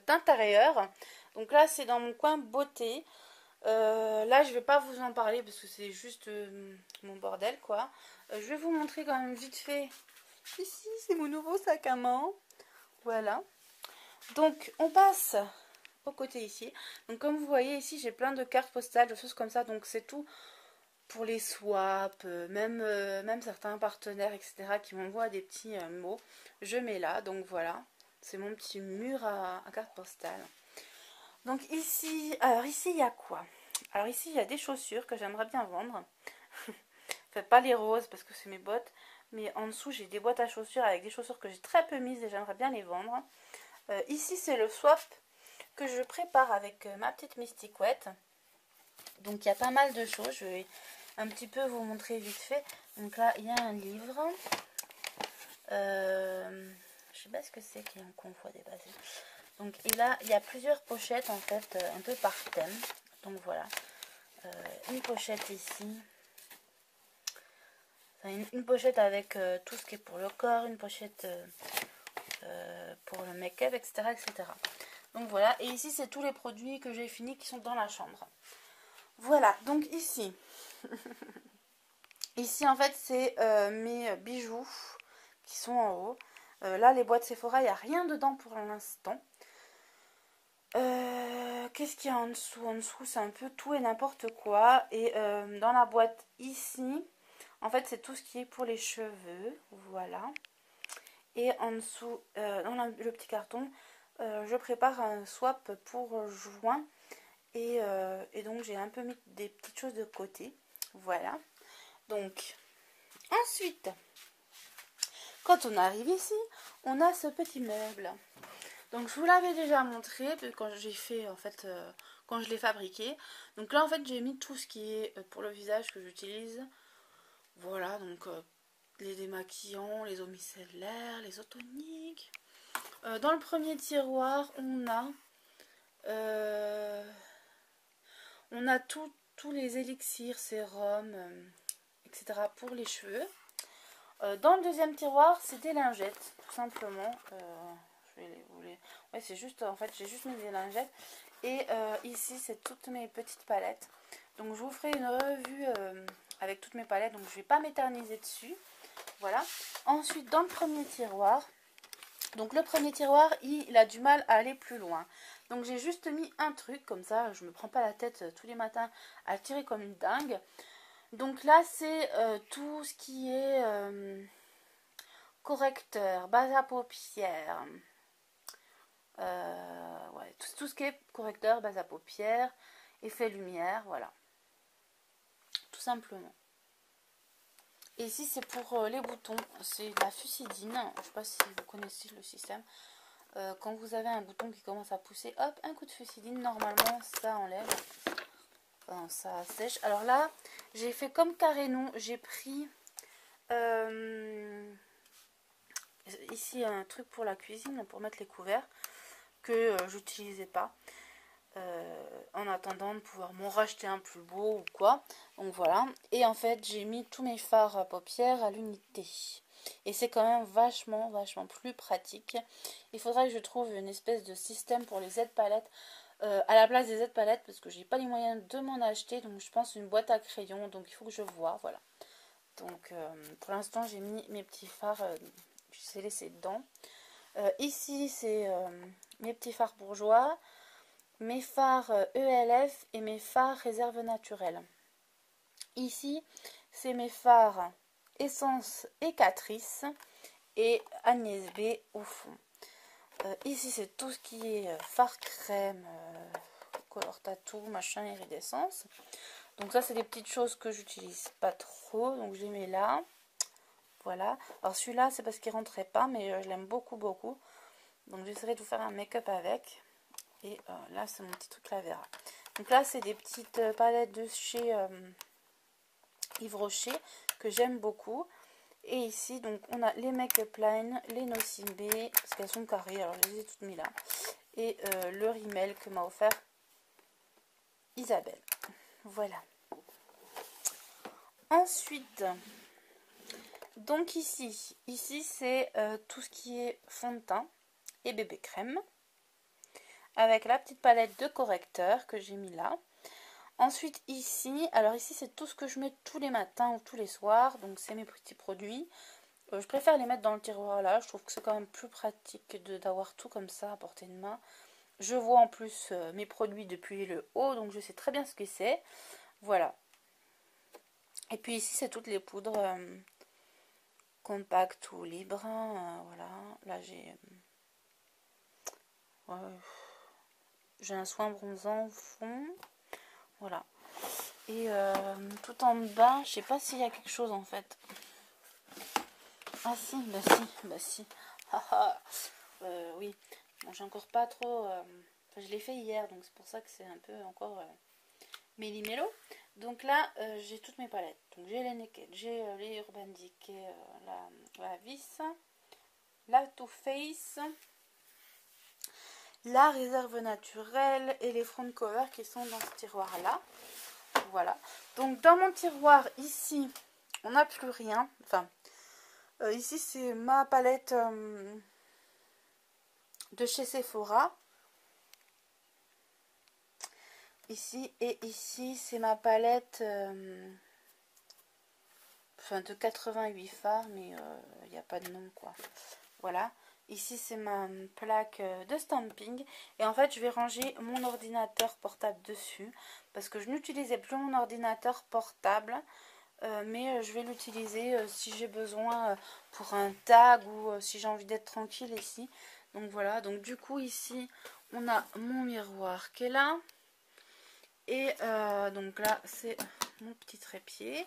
intérieur. Donc là, c'est dans mon coin beauté. Là, je vais pas vous en parler parce que c'est juste mon bordel, quoi. Je vais vous montrer quand même vite fait. Ici, c'est mon nouveau sac à main. Voilà. Donc, on passe au côté ici. Donc, comme vous voyez ici, j'ai plein de cartes postales, de choses comme ça. Donc, c'est tout pour les swaps, même certains partenaires, etc., qui m'envoient des petits mots. Je mets là. Donc, voilà. C'est mon petit mur à cartes postales. Donc, ici, alors ici, il y a quoi? Alors, ici, il y a des chaussures que j'aimerais bien vendre. Enfin, pas les roses parce que c'est mes bottes. Mais en dessous, j'ai des boîtes à chaussures avec des chaussures que j'ai très peu mises et j'aimerais bien les vendre. Ici, c'est le swap que je prépare avec ma petite Mysticouette. Donc, il y a pas mal de choses. Je vais un petit peu vous montrer vite fait. Donc là, il y a un livre. Je sais pas ce que c'est qu'on voit dépasser. Donc, et là, il y a plusieurs pochettes, en fait, un peu par thème. Donc, voilà. Une pochette ici. Enfin, une pochette avec tout ce qui est pour le corps. Une pochette pour le make-up, etc., etc. Donc voilà, et ici c'est tous les produits que j'ai finis qui sont dans la chambre. Voilà, donc ici, ici en fait c'est mes bijoux qui sont en haut. Là les boîtes Sephora, il n'y a rien dedans pour l'instant. Qu'est-ce qu'il y a en dessous? En dessous c'est un peu tout et n'importe quoi. Et dans la boîte ici, en fait c'est tout ce qui est pour les cheveux, voilà. Et en dessous, dans le petit carton, je prépare un swap pour juin. Et donc j'ai un peu mis des petites choses de côté. Voilà. Donc, ensuite, quand on arrive ici, on a ce petit meuble. Donc je vous l'avais déjà montré quand j'ai fait, en fait, quand je l'ai fabriqué. Donc là, en fait, j'ai mis tout ce qui est pour le visage que j'utilise. Voilà, donc les démaquillants, les eaux micellaires, les eaux toniques. Dans le premier tiroir, on a tous les élixirs, sérums, etc. pour les cheveux. Dans le deuxième tiroir, c'est des lingettes, tout simplement. Je vais vous les... Ouais, c'est juste, en fait, j'ai juste mis des lingettes. Et ici, c'est toutes mes petites palettes. Donc, je vous ferai une revue avec toutes mes palettes. Donc, je ne vais pas m'éterniser dessus. Voilà. Ensuite, dans le premier tiroir... Donc le premier tiroir, il a du mal à aller plus loin. Donc j'ai juste mis un truc, comme ça je ne me prends pas la tête tous les matins à tirer comme une dingue. Donc là c'est tout ce qui est correcteur, base à paupières. Ouais, tout ce qui est correcteur, base à paupières, effet lumière, voilà. Tout simplement. Et ici c'est pour les boutons, c'est de la fusidine. Je ne sais pas si vous connaissez le système. Quand vous avez un bouton qui commence à pousser, hop, un coup de fusidine, normalement ça enlève, enfin, ça sèche. Alors là, j'ai fait comme Carénon, j'ai pris ici un truc pour la cuisine, pour mettre les couverts, que j'utilisais pas, en attendant de pouvoir m'en racheter un plus beau ou quoi. Donc voilà, et en fait j'ai mis tous mes fards à paupières à l'unité. Et c'est quand même vachement plus pratique. Il faudrait que je trouve une espèce de système pour les aides-palettes à la place des aides-palettes parce que j'ai pas les moyens de m'en acheter. Donc je pense une boîte à crayons. Donc il faut que je vois. Voilà. Donc pour l'instant j'ai mis mes petits fards. Je les ai laissés dedans. Ici c'est mes petits fards bourgeois. Mes fards ELF et mes fards réserve naturelle. Ici c'est mes fards Essence et Catrice et Agnès B au fond. Ici c'est tout ce qui est fard crème, color tattoo, machin, iridescence. Donc ça c'est des petites choses que j'utilise pas trop, donc je les mets là. Voilà. Alors celui-là c'est parce qu'il rentrait pas, mais je l'aime beaucoup. Donc j'essaierai de vous faire un make-up avec. Et là c'est mon petit truc Lavera. Donc là c'est des petites palettes de chez Yves Rocher que j'aime beaucoup. Et ici, donc, on a les Make-up Line, les Nocin B, parce qu'elles sont carrées, alors je les ai toutes mis là. Et le Rimmel que m'a offert Isabelle. Voilà. Ensuite, donc ici c'est tout ce qui est fond de teint et bébé crème. avec la petite palette de correcteur que j'ai mis là. Ensuite ici, alors ici c'est tout ce que je mets tous les matins ou tous les soirs, donc c'est mes petits produits. Je préfère les mettre dans le tiroir là, je trouve que c'est quand même plus pratique d'avoir tout comme ça à portée de main. Je vois en plus mes produits depuis le haut, donc je sais très bien ce que c'est. Voilà. Et puis ici c'est toutes les poudres compactes ou libres. Voilà, là j'ai un soin bronzant au fond. Voilà. Et tout en bas, je sais pas s'il y a quelque chose en fait. Ah si, bah si. Oui. Bon, j'ai encore pas trop... je l'ai fait hier, donc c'est pour ça que c'est un peu encore méli-mélo. Donc là, j'ai toutes mes palettes. Donc j'ai les Naked, j'ai les Urban Decay, la Vis, la Too Faced, la Réserve Naturelle et les front cover qui sont dans ce tiroir là. Voilà. Donc dans mon tiroir ici, on n'a plus rien. Enfin, ici c'est ma palette de chez Sephora. Ici et ici c'est ma palette de 88 fards, mais il n'y a pas de nom quoi. Voilà. Ici c'est ma plaque de stamping. Et en fait je vais ranger mon ordinateur portable dessus. Parce que je n'utilisais plus mon ordinateur portable. Mais je vais l'utiliser si j'ai besoin pour un tag ou si j'ai envie d'être tranquille ici. Donc voilà, donc du coup ici on a mon miroir qui est là. Et donc là c'est mon petit trépied.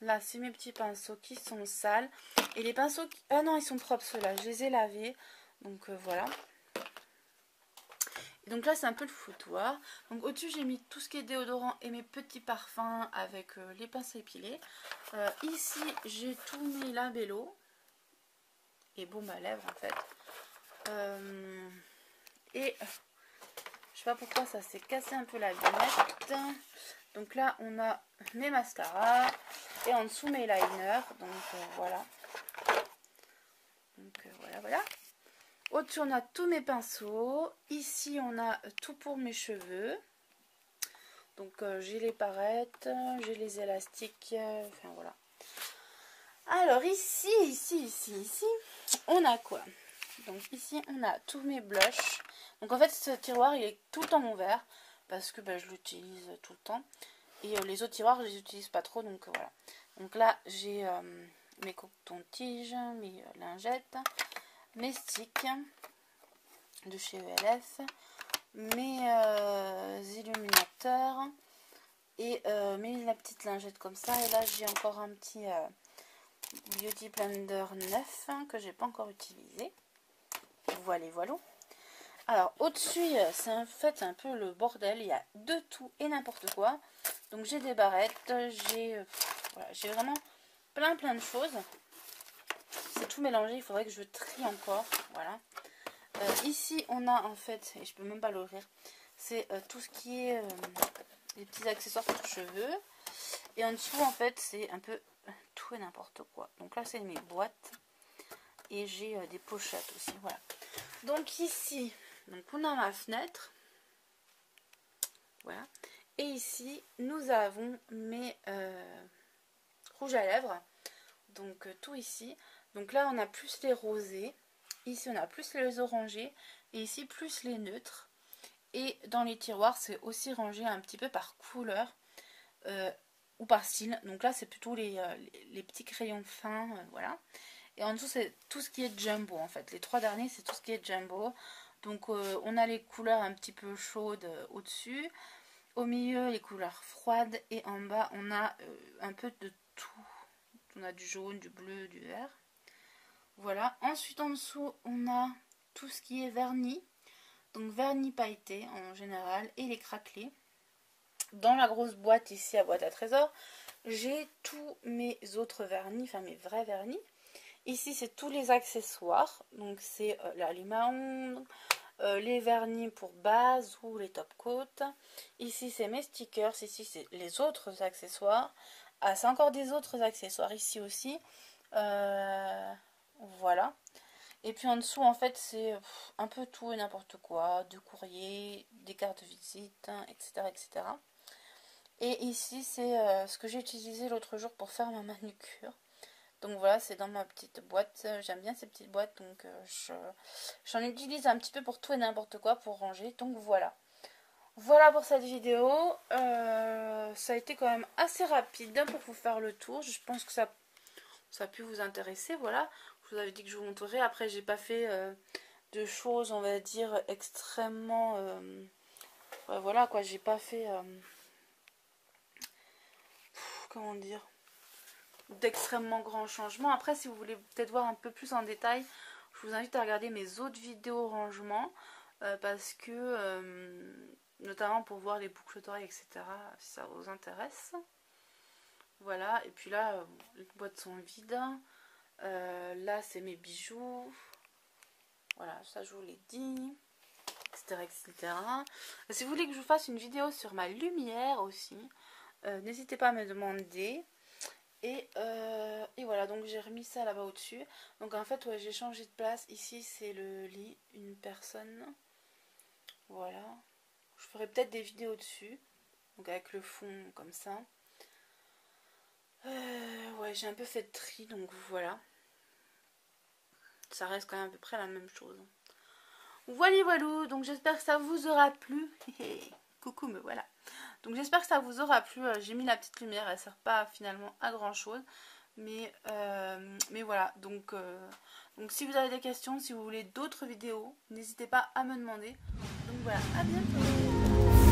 Là c'est mes petits pinceaux qui sont sales. Et les pinceaux, ah non ils sont propres ceux-là, je les ai lavés. Donc voilà. Et donc là c'est un peu le foutoir. Donc au-dessus j'ai mis tout ce qui est déodorant et mes petits parfums avec les pinces épilées. Ici j'ai tout mes labellos et baume à lèvres en fait. Et je sais pas pourquoi ça s'est cassé un peu la vignette. Donc là on a mes mascaras et en dessous mes liners. Donc voilà. Donc voilà. Au-dessus on a tous mes pinceaux. Ici on a tout pour mes cheveux. Donc j'ai les parettes, j'ai les élastiques, enfin voilà. Alors ici, on a quoi? Donc ici on a tous mes blushs. Donc en fait ce tiroir il est tout le temps ouvert parce que je l'utilise tout le temps. Et les autres tiroirs je les utilise pas trop, donc voilà. Donc là j'ai mes cotons-tiges, mes lingettes, mes sticks de chez ELF, mes illuminateurs et la petite lingette comme ça. Et là j'ai encore un petit Beauty Blender 9 que j'ai pas encore utilisé. Voilà. Alors au-dessus c'est en fait un peu le bordel, il y a de tout et n'importe quoi. Donc j'ai des barrettes, j'ai vraiment plein de choses. C'est tout mélangé, il faudrait que je trie encore. Voilà. Ici on a en fait, et je peux même pas l'ouvrir, c'est tout ce qui est les petits accessoires pour cheveux. Et en dessous en fait c'est un peu tout et n'importe quoi. Donc là c'est mes boîtes. Et j'ai des pochettes aussi. Voilà. Donc ici, donc on a ma fenêtre. Voilà. Et ici nous avons mes rouges à lèvres. Donc tout ici. Donc là on a plus les rosés. Ici on a plus les orangés. Et ici plus les neutres. Et dans les tiroirs c'est aussi rangé un petit peu par couleur. Ou par style. Donc là c'est plutôt les petits crayons fins. Voilà. Et en dessous c'est tout ce qui est jumbo en fait. Les trois derniers c'est tout ce qui est jumbo. Donc on a les couleurs un petit peu chaudes au-dessus. Au milieu les couleurs froides. Et en bas on a un peu de tout. On a du jaune, du bleu, du vert. Voilà. Ensuite en dessous on a tout ce qui est vernis. Donc vernis pailleté en général. Et les craquelés. Dans la grosse boîte ici à boîte à trésors, j'ai tous mes autres vernis, enfin mes vrais vernis. Ici c'est tous les accessoires, donc c'est la lime à ongles, les vernis pour base ou les top coat. Ici c'est mes stickers, ici c'est les autres accessoires. Ah c'est encore des autres accessoires ici aussi. Voilà. Et puis en dessous, en fait, c'est un peu tout et n'importe quoi. Du courrier, des cartes de visite, hein, etc., etc. Et ici, c'est ce que j'ai utilisé l'autre jour pour faire ma manucure. Donc voilà, c'est dans ma petite boîte. J'aime bien ces petites boîtes, donc j'en utilise un petit peu pour tout et n'importe quoi pour ranger. Donc voilà. Voilà pour cette vidéo. Ça a été quand même assez rapide pour vous faire le tour. Je pense que ça a pu vous intéresser. Voilà. Je vous avais dit que je vous montrerai. Après, j'ai pas fait de choses, on va dire, extrêmement... ouais, voilà quoi, j'ai pas fait... comment dire, d'extrêmement grands changements. Après, si vous voulez peut-être voir un peu plus en détail, je vous invite à regarder mes autres vidéos rangement parce que notamment pour voir les boucles d'oreilles, etc., si ça vous intéresse. Voilà, et puis là, les boîtes sont vides. Là, c'est mes bijoux. Voilà, ça je vous l'ai dit, etc., etc. Si vous voulez que je vous fasse une vidéo sur ma lumière aussi, n'hésitez pas à me demander. Et voilà, donc j'ai remis ça là-bas au-dessus. Donc en fait, ouais, j'ai changé de place. Ici, c'est le lit, une personne. Voilà. Je ferai peut-être des vidéos dessus. Donc avec le fond comme ça. Ouais, j'ai un peu fait de tri, donc voilà. Ça reste quand même à peu près la même chose. Voilà, voilà. Donc j'espère que ça vous aura plu. Coucou, me voilà. Donc j'espère que ça vous aura plu. J'ai mis la petite lumière, elle sert pas finalement à grand chose. Mais voilà, donc si vous avez des questions, si vous voulez d'autres vidéos, n'hésitez pas à me demander. Donc voilà, à bientôt.